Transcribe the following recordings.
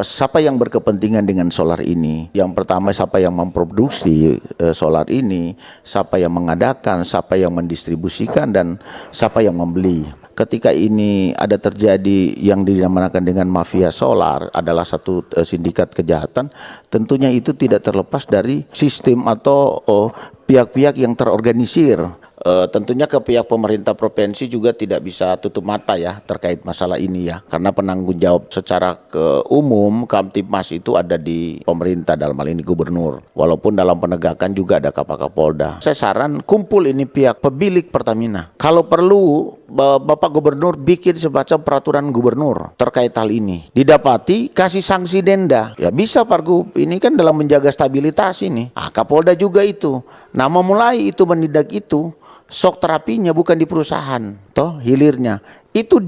siapa yang berkepentingan dengan solar ini? Yang pertama, siapa yang memproduksi solar ini, siapa yang mengadakan, siapa yang mendistribusikan, dan siapa yang membeli. Ketika ini ada terjadi yang dinamakan dengan mafia solar, adalah satu sindikat kejahatan, tentunya itu tidak terlepas dari sistem atau pihak-pihak yang terorganisir. Tentunya ke pihak pemerintah provinsi juga tidak bisa tutup mata ya terkait masalah ini ya, karena penanggung jawab secara umum Kamtibmas itu ada di pemerintah, dalam hal ini gubernur, walaupun dalam penegakan juga ada Kapolda. Saya saran kumpul ini pihak pemilik Pertamina, kalau perlu Bapak Gubernur bikin semacam peraturan gubernur terkait hal ini, didapati kasih sanksi denda ya, bisa Pak Gub, ini kan dalam menjaga stabilitas ini. Kapolda juga itu, nah memulai itu menindak itu, shock terapinya bukan di perusahaan, toh hilirnya itu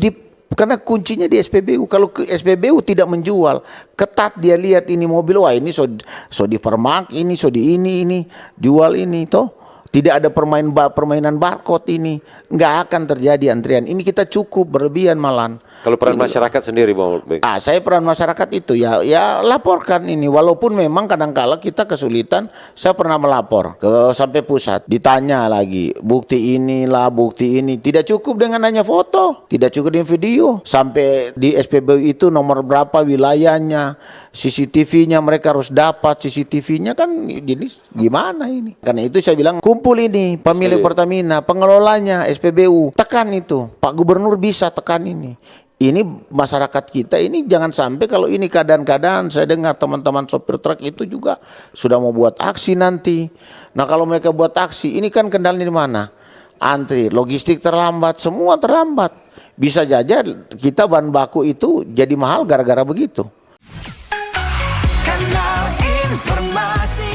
karena kuncinya di SPBU. Kalau ke SPBU tidak menjual, ketat dia lihat ini mobil, wah ini so di permak, ini so di ini jual ini, toh tidak ada permainan barcode, ini nggak akan terjadi antrian. Ini kita cukup berlebihan malan. Kalau peran masyarakat sendiri, Bang? Saya peran masyarakat itu ya laporkan ini, walaupun memang kadang-kala kita kesulitan. Saya pernah melapor ke sampai pusat, ditanya lagi bukti inilah bukti ini, tidak cukup dengan hanya foto, tidak cukup dengan video, sampai di SPBU itu nomor berapa wilayahnya, CCTV-nya mereka harus dapat, CCTV-nya kan jadi gimana ini. Karena itu saya bilang kumpul ini pemilik Pertamina, pengelolanya SPBU, tekan itu, Pak Gubernur bisa tekan ini. Ini masyarakat kita ini jangan sampai, kalau ini keadaan-keadaan saya dengar teman-teman sopir truk itu juga sudah mau buat aksi nanti. Nah kalau mereka buat aksi, ini kan kendalanya di mana? Antri, logistik terlambat, semua terlambat. Bisa saja kita bahan baku itu jadi mahal gara-gara begitu. Kanal Informasi